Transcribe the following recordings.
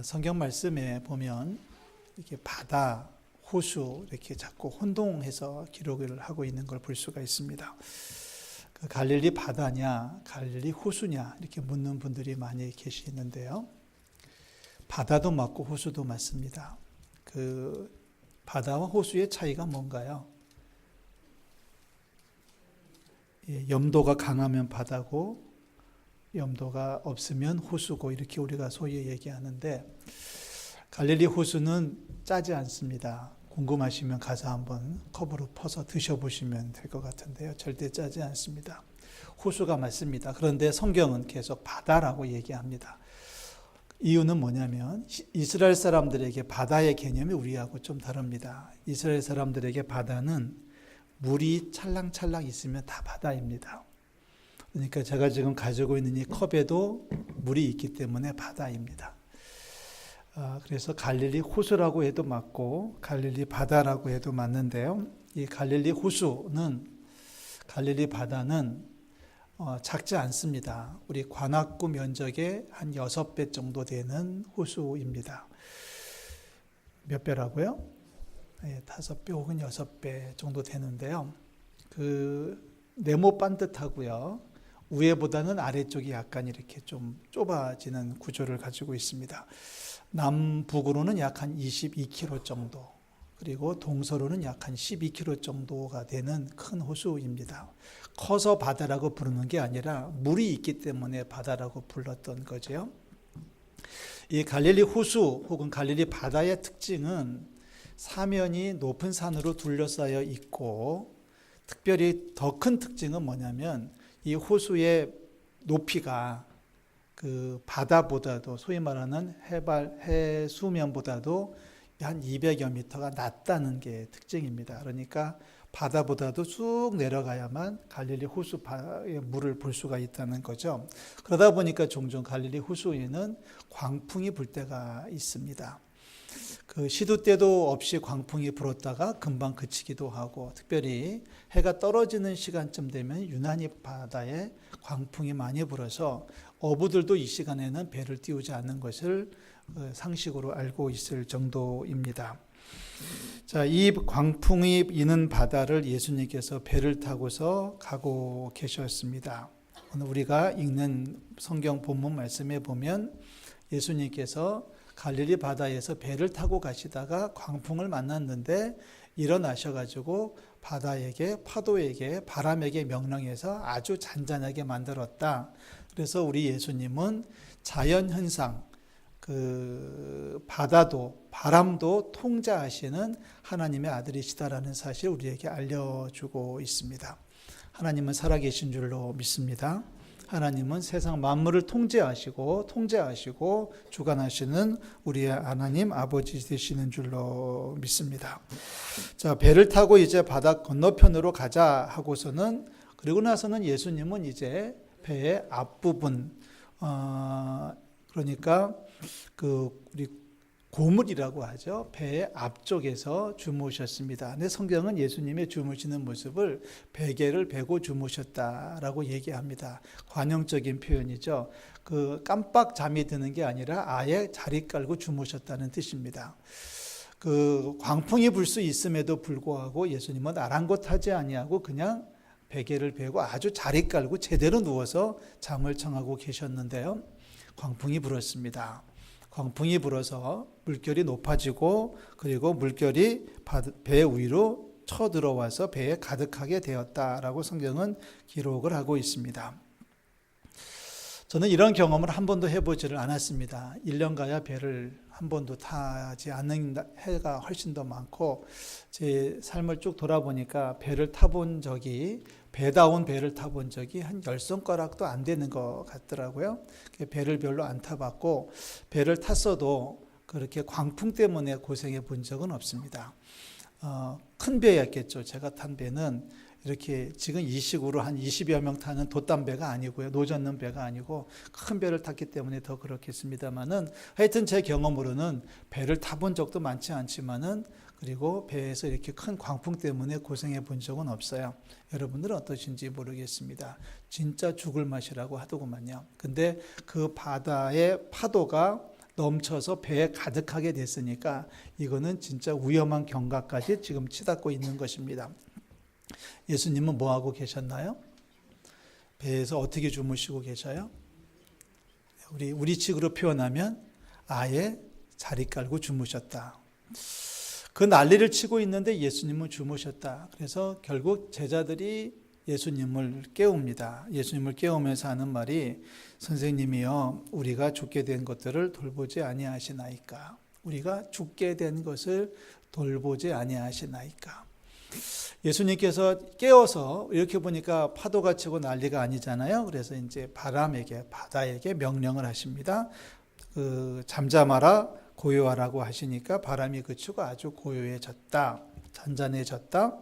성경 말씀에 보면 이렇게 바다, 호수 이렇게 자꾸 혼동해서 기록을 하고 있는 걸 볼 수가 있습니다. 그 갈릴리 바다냐, 갈릴리 호수냐 이렇게 묻는 분들이 많이 계시는데요. 바다도 맞고 호수도 맞습니다. 그 바다와 호수의 차이가 뭔가요? 염도가 강하면 바다고 염도가 없으면 호수고 이렇게 우리가 소위 얘기하는데 갈릴리 호수는 짜지 않습니다. 궁금하시면 가서 한번 컵으로 퍼서 드셔보시면 될 것 같은데요. 절대 짜지 않습니다. 호수가 맞습니다. 그런데 성경은 계속 바다라고 얘기합니다. 이유는 뭐냐면 이스라엘 사람들에게 바다의 개념이 우리하고 좀 다릅니다. 이스라엘 사람들에게 바다는 물이 찰랑찰랑 있으면 다 바다입니다. 그러니까 제가 지금 가지고 있는 이 컵에도 물이 있기 때문에 바다입니다. 그래서 갈릴리 호수라고 해도 맞고 갈릴리 바다라고 해도 맞는데요. 이 갈릴리 호수는 갈릴리 바다는 작지 않습니다. 우리 관악구 면적의 한 6배 정도 되는 호수입니다. 몇 배라고요? 5배 혹은 6배 정도 되는데요. 그 네모 반듯하고요. 위에보다는 아래쪽이 약간 이렇게 좀 좁아지는 구조를 가지고 있습니다. 남북으로는 약 한 22km 정도, 그리고 동서로는 약 한 12km 정도가 되는 큰 호수입니다. 커서 바다라고 부르는 게 아니라 물이 있기 때문에 바다라고 불렀던 거죠. 이 갈릴리 호수 혹은 갈릴리 바다의 특징은 사면이 높은 산으로 둘러싸여 있고, 특별히 더 큰 특징은 뭐냐면 이 호수의 높이가 그 바다보다도 소위 말하는 해수면보다도 한 200여 미터가 낮다는 게 특징입니다. 그러니까 바다보다도 쭉 내려가야만 갈릴리 호수의 물을 볼 수가 있다는 거죠. 그러다 보니까 종종 갈릴리 호수에는 광풍이 불 때가 있습니다. 그 시도 때도 없이 광풍이 불었다가 금방 그치기도 하고, 특별히 해가 떨어지는 시간쯤 되면 유난히 바다에 광풍이 많이 불어서 어부들도 이 시간에는 배를 띄우지 않는 것을 상식으로 알고 있을 정도입니다. 자, 이 광풍이 이는 바다를 예수님께서 배를 타고서 가고 계셨습니다. 오늘 우리가 읽는 성경 본문 말씀에 보면 예수님께서 갈릴리 바다에서 배를 타고 가시다가 광풍을 만났는데 일어나셔가지고 바다에게, 파도에게, 바람에게 명령해서 아주 잔잔하게 만들었다. 그래서 우리 예수님은 자연현상, 그 바다도 바람도 통제하시는 하나님의 아들이시다라는 사실을 우리에게 알려주고 있습니다. 하나님은 살아계신 줄로 믿습니다. 하나님은 세상 만물을 통제하시고 주관하시는 우리의 하나님 아버지 되시는 줄로 믿습니다. 자, 배를 타고 이제 바다 건너편으로 가자 하고서는, 그리고 나서는 예수님은 이제 배의 앞부분, 그러니까 우리 고물이라고 하죠. 배의 앞쪽에서 주무셨습니다. 근데 성경은 예수님의 주무시는 모습을 베개를 베고 주무셨다라고 얘기합니다. 관용적인 표현이죠. 그 깜빡 잠이 드는 게 아니라 아예 자리 깔고 주무셨다는 뜻입니다. 그 광풍이 불 수 있음에도 불구하고 예수님은 아랑곳하지 아니하고 그냥 베개를 베고 아주 자리 깔고 제대로 누워서 잠을 청하고 계셨는데요. 광풍이 불었습니다. 광풍이 불어서 물결이 높아지고, 그리고 물결이 배 위로 쳐들어와서 배에 가득하게 되었다라고 성경은 기록을 하고 있습니다. 저는 이런 경험을 한 번도 해보지를 않았습니다. 1년 가야 배를 한 번도 타지 않는 해가 훨씬 더 많고, 제 삶을 쭉 돌아보니까 배다운 배를 타본 적이 한 10손가락도 안 되는 것 같더라고요. 배를 별로 안 타봤고, 배를 탔어도 그렇게 광풍 때문에 고생해 본 적은 없습니다. 큰 배였겠죠. 제가 탄 배는 이렇게 지금 이 식으로 한 20여 명 타는 돛담배가 아니고요. 노젓는 배가 아니고 큰 배를 탔기 때문에 더 그렇겠습니다만은, 하여튼 제 경험으로는 배를 타본 적도 많지 않지만은, 그리고 배에서 이렇게 큰 광풍 때문에 고생해 본 적은 없어요. 여러분들은 어떠신지 모르겠습니다. 진짜 죽을 맛이라고 하더구만요. 근데 그 바다의 파도가 넘쳐서 배에 가득하게 됐으니까 이거는 진짜 위험한 경각까지 지금 치닫고 있는 것입니다. 예수님은 뭐 하고 계셨나요? 배에서 어떻게 주무시고 계셔요? 우리 식으로 표현하면 아예 자리 깔고 주무셨다. 그 난리를 치고 있는데 예수님은 주무셨다. 그래서 결국 제자들이 예수님을 깨웁니다. 예수님을 깨우면서 하는 말이 선생님이여 우리가 죽게 된 것들을 돌보지 아니하시나이까. 우리가 죽게 된 것을 돌보지 아니하시나이까. 예수님께서 깨워서 이렇게 보니까 파도가 치고 난리가 아니잖아요. 그래서 이제 바다에게 명령을 하십니다. 잠잠하라 고요하라고 하시니까 바람이 그치고 아주 고요해졌다. 잔잔해졌다.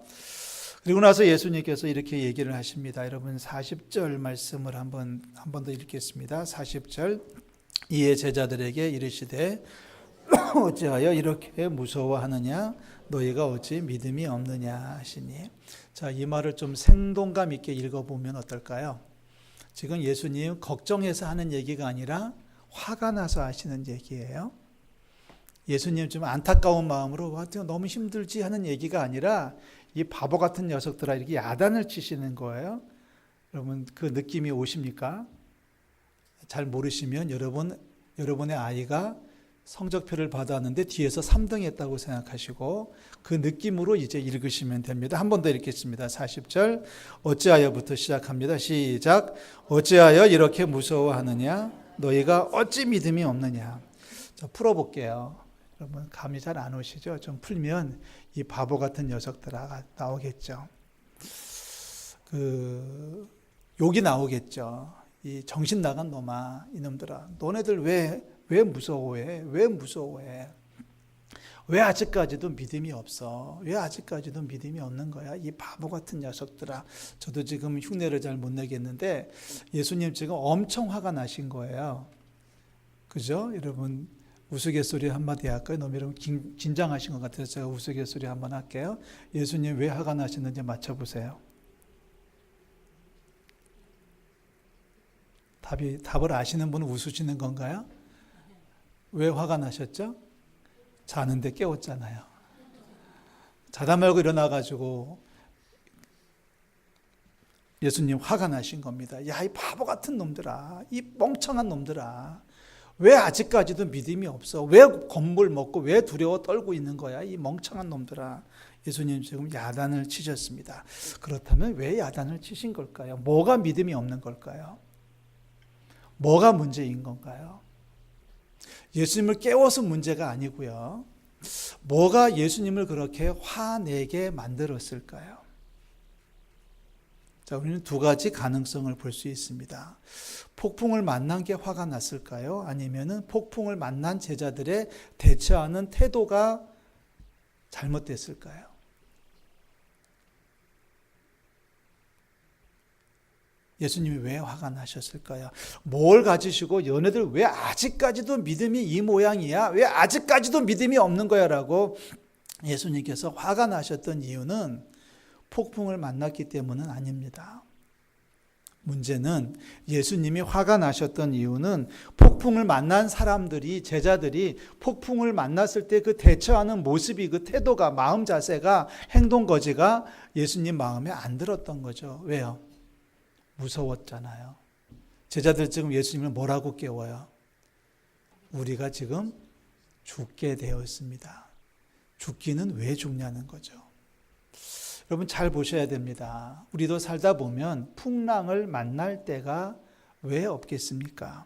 그리고 나서 예수님께서 이렇게 얘기를 하십니다. 여러분 40절 말씀을 한 번 더 읽겠습니다. 40절 이에 제자들에게 이르시되 어찌하여 이렇게 무서워하느냐 너희가 어찌 믿음이 없느냐 하시니. 자, 이 말을 좀 생동감 있게 읽어보면 어떨까요? 지금 예수님 걱정해서 하는 얘기가 아니라 화가 나서 하시는 얘기예요. 예수님 좀 안타까운 마음으로 너무 힘들지 하는 얘기가 아니라 이 바보 같은 녀석들아 이렇게 야단을 치시는 거예요. 여러분 그 느낌이 오십니까? 잘 모르시면 여러분의 아이가 성적표를 받았는데 뒤에서 3등 했다고 생각하시고 그 느낌으로 이제 읽으시면 됩니다. 한 번 더 읽겠습니다. 40절 어찌하여부터 시작합니다. 시작. 어찌하여 이렇게 무서워하느냐 너희가 어찌 믿음이 없느냐. 자, 풀어볼게요. 여러분 감이 잘 안 오시죠? 좀 풀면 이 바보 같은 녀석들아 나오겠죠. 욕이 나오겠죠. 이 정신 나간 놈아 이놈들아 너네들 왜 무서워해? 왜 무서워해? 왜 아직까지도 믿음이 없어? 왜 아직까지도 믿음이 없는 거야? 이 바보 같은 녀석들아. 저도 지금 흉내를 잘 못 내겠는데 예수님 지금 엄청 화가 나신 거예요. 그죠? 여러분 우스갯소리 한마디 할까요? 너무 여러분 긴장하신 것 같아서 제가 우스갯소리 한번 할게요. 예수님 왜 화가 나셨는지 맞춰보세요. 답을 아시는 분은 웃으시는 건가요? 왜 화가 나셨죠? 자는데 깨웠잖아요. 자다 말고 일어나가지고 예수님 화가 나신 겁니다. 야, 이 바보 같은 놈들아, 이 멍청한 놈들아, 왜 아직까지도 믿음이 없어? 왜 겁을 먹고 왜 두려워 떨고 있는 거야? 이 멍청한 놈들아. 예수님 지금 야단을 치셨습니다. 그렇다면 왜 야단을 치신 걸까요? 뭐가 믿음이 없는 걸까요? 뭐가 문제인 건가요? 예수님을 깨워서 문제가 아니고요. 뭐가 예수님을 그렇게 화내게 만들었을까요? 자, 우리는 두 가지 가능성을 볼 수 있습니다. 폭풍을 만난 게 화가 났을까요? 아니면은 폭풍을 만난 제자들의 대처하는 태도가 잘못됐을까요? 예수님이 왜 화가 나셨을까요? 뭘 가지시고 너네들 왜 아직까지도 믿음이 이 모양이야? 왜 아직까지도 믿음이 없는 거야? 라고 예수님께서 화가 나셨던 이유는 폭풍을 만났기 때문은 아닙니다. 문제는 예수님이 화가 나셨던 이유는 폭풍을 만난 사람들이, 제자들이 폭풍을 만났을 때 그 대처하는 모습이, 그 태도가, 마음 자세가, 행동 거지가 예수님 마음에 안 들었던 거죠. 왜요? 무서웠잖아요. 제자들 지금 예수님을 뭐라고 깨워요? 우리가 지금 죽게 되었습니다. 죽기는 왜 죽냐는 거죠. 여러분 잘 보셔야 됩니다. 우리도 살다 보면 풍랑을 만날 때가 왜 없겠습니까?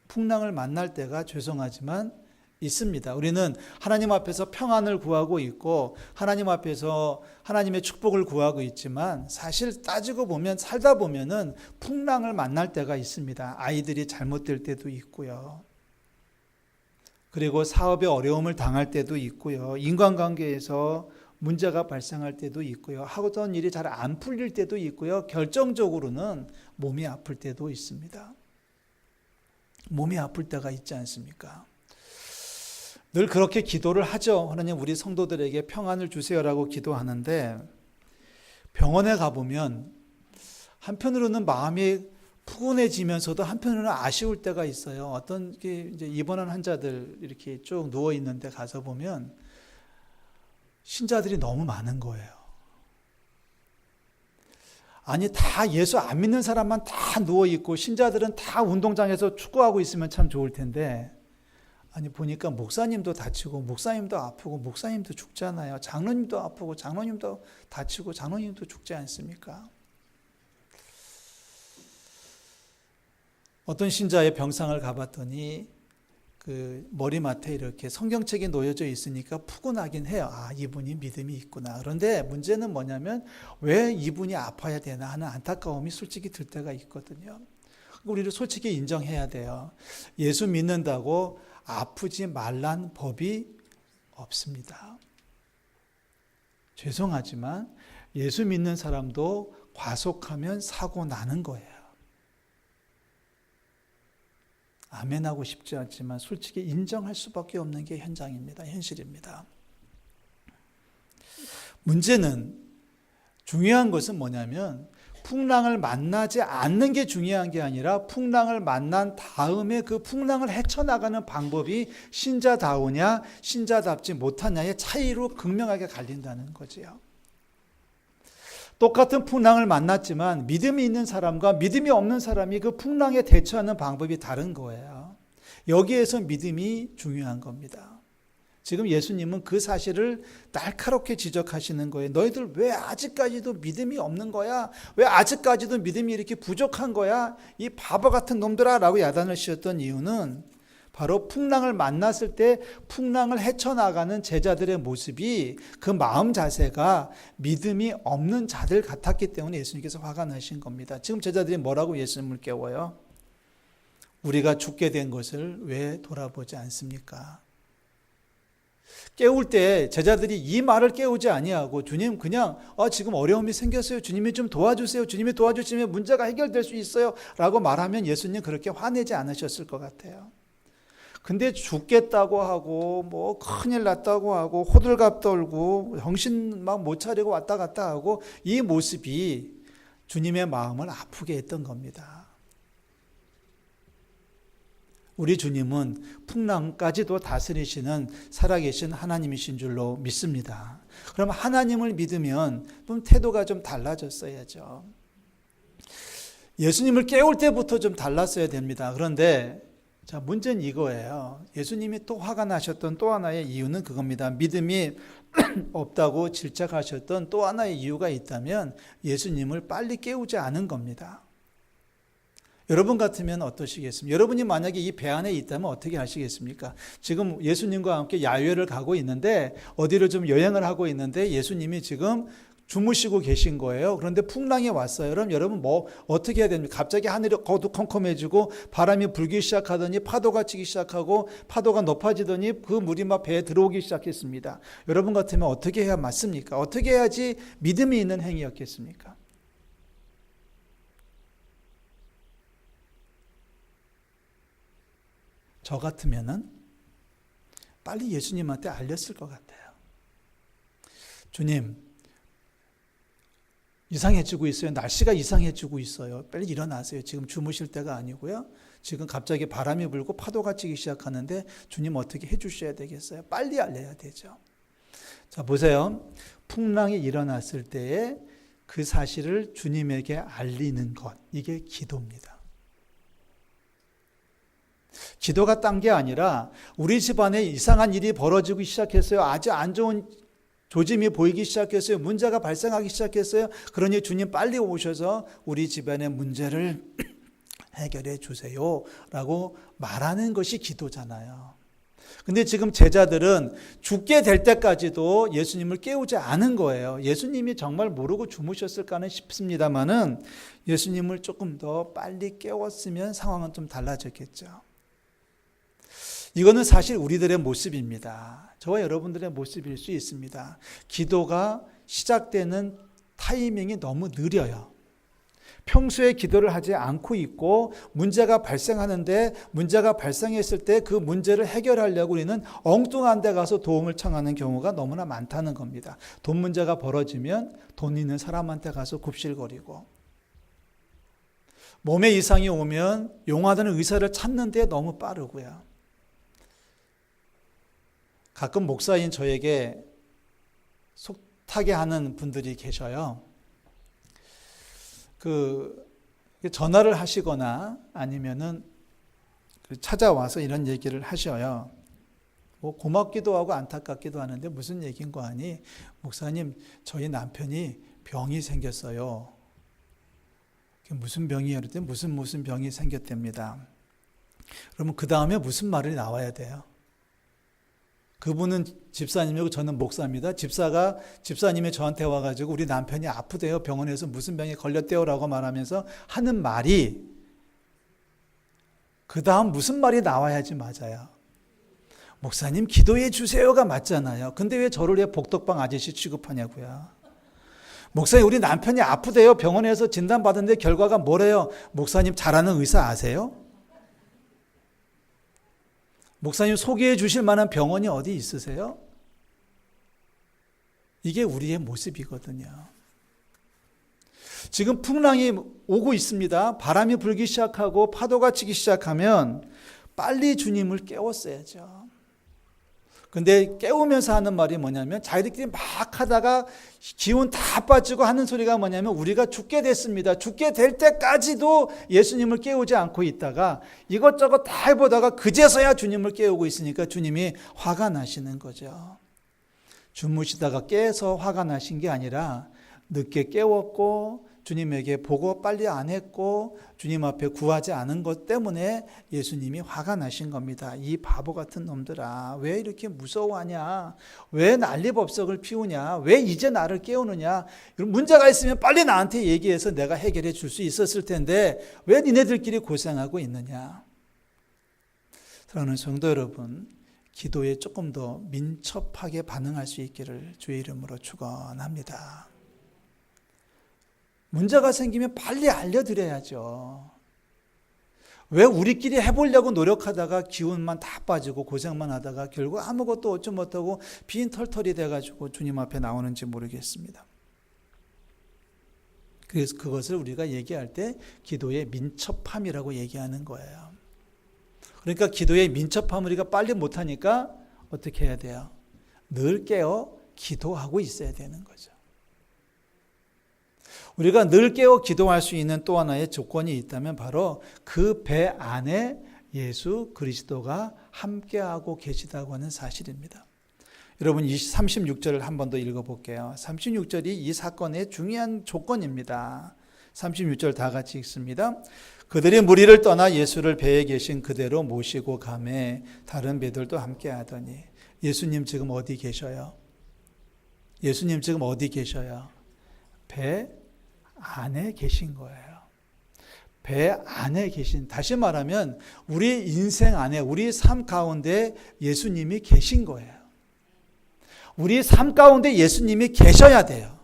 풍랑을 만날 때가 죄송하지만 있습니다. 우리는 하나님 앞에서 평안을 구하고 있고 하나님 앞에서 하나님의 축복을 구하고 있지만 사실 따지고 보면 살다 보면은 풍랑을 만날 때가 있습니다. 아이들이 잘못될 때도 있고요. 그리고 사업에 어려움을 당할 때도 있고요. 인간관계에서 문제가 발생할 때도 있고요. 하던 일이 잘 안 풀릴 때도 있고요. 결정적으로는 몸이 아플 때도 있습니다. 몸이 아플 때가 있지 않습니까? 늘 그렇게 기도를 하죠. 하나님 우리 성도들에게 평안을 주세요라고 기도하는데 병원에 가보면 한편으로는 마음이 푸근해지면서도 한편으로는 아쉬울 때가 있어요. 어떤 게 이제 입원한 환자들 이렇게 쭉 누워 있는데 가서 보면 신자들이 너무 많은 거예요. 아니, 다 예수 안 믿는 사람만 다 누워 있고 신자들은 다 운동장에서 축구하고 있으면 참 좋을 텐데, 아니 보니까 목사님도 다치고 목사님도 아프고 목사님도 죽잖아요. 장로님도 아프고 장로님도 다치고 장로님도 죽지 않습니까? 어떤 신자의 병상을 가봤더니 그 머리맡에 이렇게 성경책이 놓여져 있으니까 푸근하긴 해요. 아, 이분이 믿음이 있구나. 그런데 문제는 뭐냐면 왜 이분이 아파야 되나 하는 안타까움이 솔직히 들 때가 있거든요. 우리를 솔직히 인정해야 돼요. 예수 믿는다고 아프지 말란 법이 없습니다. 죄송하지만 예수 믿는 사람도 과속하면 사고 나는 거예요. 아멘하고 싶지 않지만 솔직히 인정할 수밖에 없는 게 현장입니다. 현실입니다. 문제는, 중요한 것은 뭐냐면 풍랑을 만나지 않는 게 중요한 게 아니라 풍랑을 만난 다음에 그 풍랑을 헤쳐나가는 방법이 신자다우냐 신자답지 못하냐의 차이로 극명하게 갈린다는 거지요. 똑같은 풍랑을 만났지만 믿음이 있는 사람과 믿음이 없는 사람이 그 풍랑에 대처하는 방법이 다른 거예요. 여기에서 믿음이 중요한 겁니다. 지금 예수님은 그 사실을 날카롭게 지적하시는 거예요. 너희들 왜 아직까지도 믿음이 없는 거야? 왜 아직까지도 믿음이 이렇게 부족한 거야? 이 바보 같은 놈들아 라고 야단을 씌웠던 이유는 바로 풍랑을 만났을 때 풍랑을 헤쳐나가는 제자들의 모습이, 그 마음 자세가 믿음이 없는 자들 같았기 때문에 예수님께서 화가 나신 겁니다. 지금 제자들이 뭐라고 예수님을 깨워요? 우리가 죽게 된 것을 왜 돌아보지 않습니까? 깨울 때 제자들이 이 말을 깨우지 아니하고 주님 그냥 지금 어려움이 생겼어요. 주님이 좀 도와주세요. 주님이 도와주시면 문제가 해결될 수 있어요. 라고 말하면 예수님 그렇게 화내지 않으셨을 것 같아요. 근데 죽겠다고 하고 뭐 큰일 났다고 하고 호들갑 떨고 정신 막 못 차리고 왔다 갔다 하고 이 모습이 주님의 마음을 아프게 했던 겁니다. 우리 주님은 풍랑까지도 다스리시는 살아계신 하나님이신 줄로 믿습니다. 그럼 하나님을 믿으면 좀 태도가 좀 달라졌어야죠. 예수님을 깨울 때부터 좀 달랐어야 됩니다. 그런데 자, 문제는 이거예요. 예수님이 또 화가 나셨던 또 하나의 이유는 그겁니다. 믿음이 없다고 질책하셨던 또 하나의 이유가 있다면 예수님을 빨리 깨우지 않은 겁니다. 여러분 같으면 어떠시겠습니까? 여러분이 만약에 이 배 안에 있다면 어떻게 하시겠습니까? 지금 예수님과 함께 야외를 가고 있는데 어디를 좀 여행을 하고 있는데 예수님이 지금 주무시고 계신 거예요. 그런데 풍랑이 왔어요. 그럼 여러분 뭐 어떻게 해야 됩니까? 갑자기 하늘이 어두컴컴해지고 바람이 불기 시작하더니 파도가 치기 시작하고 파도가 높아지더니 그 물이 막 배에 들어오기 시작했습니다. 여러분 같으면 어떻게 해야 맞습니까? 어떻게 해야지 믿음이 있는 행위였겠습니까? 저 같으면은 빨리 예수님한테 알렸을 것 같아요. 주님, 이상해지고 있어요. 날씨가 이상해지고 있어요. 빨리 일어나세요. 지금 주무실 때가 아니고요. 지금 갑자기 바람이 불고 파도가 치기 시작하는데 주님 어떻게 해주셔야 되겠어요? 빨리 알려야 되죠. 자, 보세요. 풍랑이 일어났을 때에 그 사실을 주님에게 알리는 것, 이게 기도입니다. 기도가 딴 게 아니라 우리 집안에 이상한 일이 벌어지기 시작했어요. 아주 안 좋은 조짐이 보이기 시작했어요. 문제가 발생하기 시작했어요. 그러니 주님 빨리 오셔서 우리 집안의 문제를 해결해 주세요 라고 말하는 것이 기도잖아요. 근데 지금 제자들은 죽게 될 때까지도 예수님을 깨우지 않은 거예요. 예수님이 정말 모르고 주무셨을까는 싶습니다만은 예수님을 조금 더 빨리 깨웠으면 상황은 좀 달라졌겠죠. 이거는 사실 우리들의 모습입니다. 저와 여러분들의 모습일 수 있습니다. 기도가 시작되는 타이밍이 너무 느려요. 평소에 기도를 하지 않고 있고 문제가 발생하는데 문제가 발생했을 때 그 문제를 해결하려고 우리는 엉뚱한 데 가서 도움을 청하는 경우가 너무나 많다는 겁니다. 돈 문제가 벌어지면 돈 있는 사람한테 가서 굽실거리고 몸에 이상이 오면 용하다는 의사를 찾는 데 너무 빠르고요. 가끔 목사인 저에게 속타게 하는 분들이 계셔요. 전화를 하시거나 아니면은 찾아와서 이런 얘기를 하셔요. 뭐 고맙기도 하고 안타깝기도 하는데 무슨 얘기인 거 아니? 목사님, 저희 남편이 병이 생겼어요. 무슨 병이에요? 그랬더니 무슨 병이 생겼답니다. 그러면 그 다음에 무슨 말이 나와야 돼요? 그분은 집사님이고 저는 목사입니다. 집사님이 저한테 와가지고 우리 남편이 아프대요. 병원에서 무슨 병에 걸렸대요. 라고 말하면서 하는 말이 그 다음 무슨 말이 나와야지 맞아요. 목사님 기도해 주세요가 맞잖아요. 근데 왜 저를 왜 복덕방 아저씨 취급하냐고요. 목사님 우리 남편이 아프대요. 병원에서 진단받았는데 결과가 뭐래요. 목사님 잘 아는 의사 아세요? 목사님 소개해 주실 만한 병원이 어디 있으세요? 이게 우리의 모습이거든요. 지금 풍랑이 오고 있습니다. 바람이 불기 시작하고 파도가 치기 시작하면 빨리 주님을 깨웠어야죠. 근데 깨우면서 하는 말이 뭐냐면 자기들끼리 막 하다가 기운 다 빠지고 하는 소리가 뭐냐면 우리가 죽게 됐습니다. 죽게 될 때까지도 예수님을 깨우지 않고 있다가 이것저것 다 해보다가 그제서야 주님을 깨우고 있으니까 주님이 화가 나시는 거죠. 주무시다가 깨서 화가 나신 게 아니라 늦게 깨웠고 주님에게 보고 빨리 안 했고 주님 앞에 구하지 않은 것 때문에 예수님이 화가 나신 겁니다. 이 바보 같은 놈들아, 왜 이렇게 무서워하냐? 왜 난리법석을 피우냐? 왜 이제 나를 깨우느냐? 문제가 있으면 빨리 나한테 얘기해서 내가 해결해 줄 수 있었을 텐데 왜 니네들끼리 고생하고 있느냐? 사랑하는 성도 여러분, 기도에 조금 더 민첩하게 반응할 수 있기를 주의 이름으로 축원합니다. 문제가 생기면 빨리 알려드려야죠. 왜 우리끼리 해보려고 노력하다가 기운만 다 빠지고 고생만 하다가 결국 아무것도 얻지 못하고 빈 털털이 돼가지고 주님 앞에 나오는지 모르겠습니다. 그래서 그것을 우리가 얘기할 때 기도의 민첩함이라고 얘기하는 거예요. 그러니까 기도의 민첩함을 우리가 빨리 못하니까 어떻게 해야 돼요? 늘 깨어 기도하고 있어야 되는 거죠. 우리가 늘 깨어 기도할 수 있는 또 하나의 조건이 있다면 바로 그 배 안에 예수 그리스도가 함께하고 계시다고 하는 사실입니다. 여러분 36절을 한 번 더 읽어볼게요. 36절이 이 사건의 중요한 조건입니다. 36절 다 같이 읽습니다. 그들이 무리를 떠나 예수를 배에 계신 그대로 모시고 가매 다른 배들도 함께하더니 예수님 지금 어디 계셔요? 예수님 지금 어디 계셔요? 배 안에 계신 거예요. 배 안에 계신, 다시 말하면 우리 인생 안에, 우리 삶 가운데 예수님이 계신 거예요. 우리 삶 가운데 예수님이 계셔야 돼요.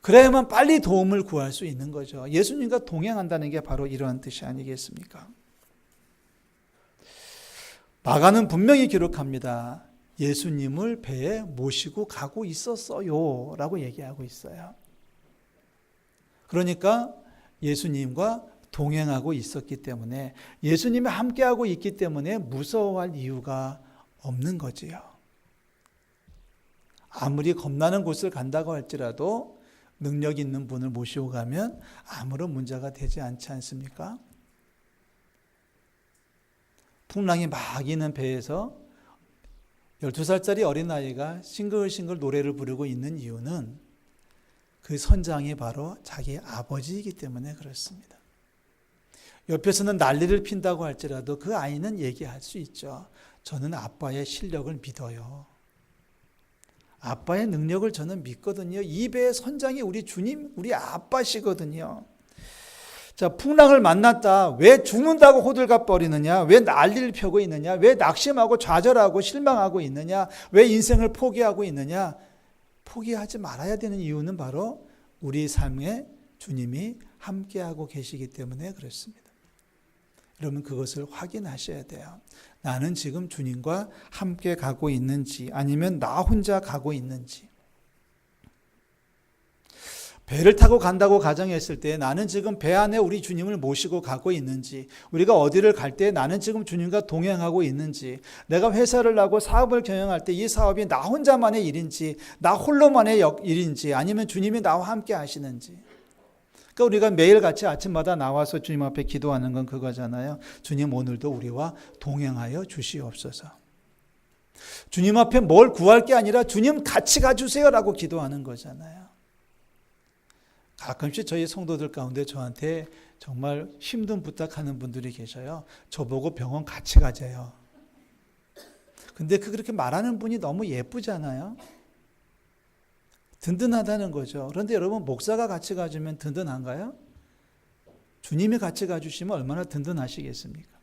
그래야만 빨리 도움을 구할 수 있는 거죠. 예수님과 동행한다는 게 바로 이러한 뜻이 아니겠습니까? 마가는 분명히 기록합니다. 예수님을 배에 모시고 가고 있었어요 라고 얘기하고 있어요. 그러니까 예수님과 동행하고 있었기 때문에, 예수님이 함께하고 있기 때문에 무서워할 이유가 없는 거지요. 아무리 겁나는 곳을 간다고 할지라도 능력 있는 분을 모시고 가면 아무런 문제가 되지 않지 않습니까? 풍랑이 막 이는 배에서 12살짜리 어린아이가 싱글싱글 노래를 부르고 있는 이유는 그 선장이 바로 자기 아버지이기 때문에 그렇습니다. 옆에서는 난리를 핀다고 할지라도 그 아이는 얘기할 수 있죠. 저는 아빠의 실력을 믿어요. 아빠의 능력을 저는 믿거든요. 이 배의 선장이 우리 주님, 우리 아빠시거든요. 자, 풍랑을 만났다. 왜 죽는다고 호들갑 거리느냐? 왜 난리를 펴고 있느냐? 왜 낙심하고 좌절하고 실망하고 있느냐? 왜 인생을 포기하고 있느냐? 포기하지 말아야 되는 이유는 바로 우리 삶에 주님이 함께하고 계시기 때문에 그렇습니다. 여러분 그것을 확인하셔야 돼요. 나는 지금 주님과 함께 가고 있는지 아니면 나 혼자 가고 있는지. 배를 타고 간다고 가정했을 때 나는 지금 배 안에 우리 주님을 모시고 가고 있는지, 우리가 어디를 갈 때 나는 지금 주님과 동행하고 있는지, 내가 회사를 하고 사업을 경영할 때 이 사업이 나 혼자만의 일인지, 나 홀로만의 일인지, 아니면 주님이 나와 함께 하시는지. 그러니까 우리가 매일같이 아침마다 나와서 주님 앞에 기도하는 건 그거잖아요. 주님, 오늘도 우리와 동행하여 주시옵소서. 주님 앞에 뭘 구할 게 아니라 주님 같이 가주세요라고 기도하는 거잖아요. 가끔씩 저희 성도들 가운데 저한테 정말 힘든 부탁하는 분들이 계셔요. 저보고 병원 같이 가재요. 근데 그렇게 말하는 분이 너무 예쁘잖아요. 든든하다는 거죠. 그런데 여러분, 목사가 같이 가주면 든든한가요? 주님이 같이 가주시면 얼마나 든든하시겠습니까?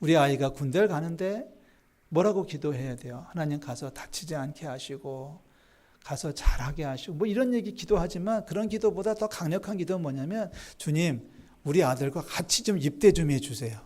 우리 아이가 군대를 가는데 뭐라고 기도해야 돼요? 하나님, 가서 다치지 않게 하시고 가서 잘하게 하시고, 뭐 이런 얘기 기도하지만 그런 기도보다 더 강력한 기도는 뭐냐면, 주님, 우리 아들과 같이 좀 입대 좀 해주세요.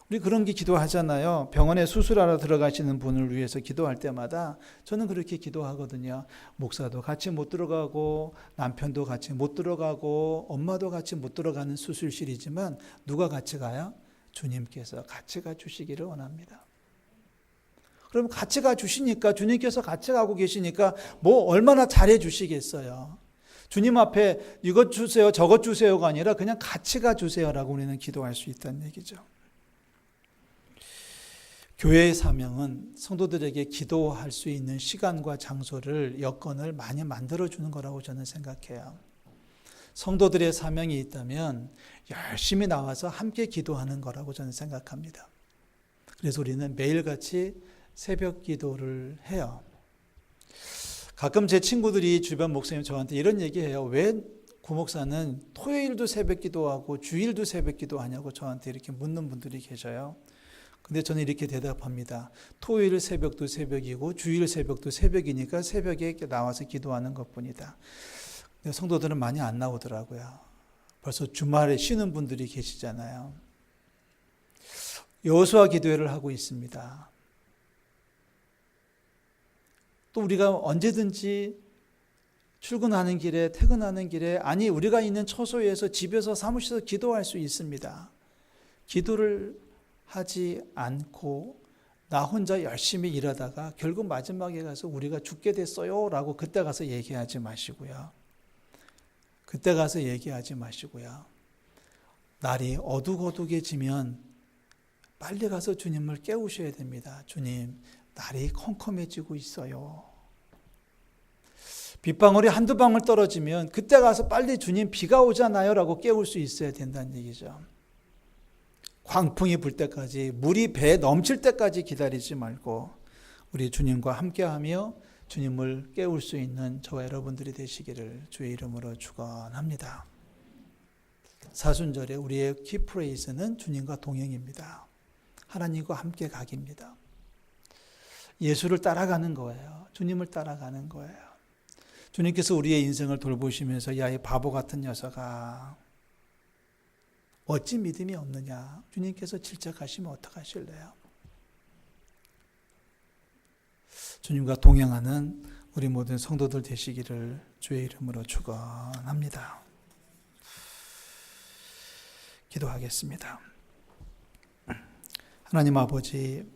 우리 그런 게 기도하잖아요. 병원에 수술하러 들어가시는 분을 위해서 기도할 때마다 저는 그렇게 기도하거든요. 목사도 같이 못 들어가고 남편도 같이 못 들어가고 엄마도 같이 못 들어가는 수술실이지만 누가 같이 가요? 주님께서 같이 가주시기를 원합니다. 그럼 같이 가주시니까, 주님께서 같이 가고 계시니까 뭐 얼마나 잘해 주시겠어요. 주님 앞에 이것 주세요 저것 주세요가 아니라 그냥 같이 가주세요라고 우리는 기도할 수 있다는 얘기죠. 교회의 사명은 성도들에게 기도할 수 있는 시간과 장소를, 여건을 많이 만들어주는 거라고 저는 생각해요. 성도들의 사명이 있다면 열심히 나와서 함께 기도하는 거라고 저는 생각합니다. 그래서 우리는 매일같이 새벽 기도를 해요. 가끔 제 친구들이, 주변 목사님 저한테 이런 얘기해요. 왜 구목사는 토요일도 새벽 기도하고 주일도 새벽 기도하냐고 저한테 이렇게 묻는 분들이 계셔요. 근데 저는 이렇게 대답합니다. 토요일 새벽도 새벽이고 주일 새벽도 새벽이니까 새벽에 나와서 기도하는 것뿐이다. 성도들은 많이 안 나오더라고요. 벌써 주말에 쉬는 분들이 계시잖아요. 여호수아 기도회를 하고 있습니다. 또 우리가 언제든지 출근하는 길에, 퇴근하는 길에, 아니 우리가 있는 처소에서, 집에서, 사무실에서 기도할 수 있습니다. 기도를 하지 않고 나 혼자 열심히 일하다가 결국 마지막에 가서 우리가 죽게 됐어요 라고 그때 가서 얘기하지 마시고요. 그때 가서 얘기하지 마시고요. 날이 어둑어둑해지면 빨리 가서 주님을 깨우셔야 됩니다. 주님, 날이 컴컴해지고 있어요. 빗방울이 한두 방울 떨어지면 그때 가서 빨리 주님 비가 오잖아요 라고 깨울 수 있어야 된다는 얘기죠. 광풍이 불 때까지, 물이 배에 넘칠 때까지 기다리지 말고 우리 주님과 함께하며 주님을 깨울 수 있는 저와 여러분들이 되시기를 주의 이름으로 축원합니다. 사순절에 우리의 키프레이즈는 주님과 동행입니다. 하나님과 함께 가기입니다. 예수를 따라가는 거예요. 주님을 따라가는 거예요. 주님께서 우리의 인생을 돌보시면서, 야, 이 바보 같은 녀석아, 어찌 믿음이 없느냐, 주님께서 질책하시면 어떡하실래요? 주님과 동행하는 우리 모든 성도들 되시기를 주의 이름으로 축원합니다. 기도하겠습니다. 하나님 아버지,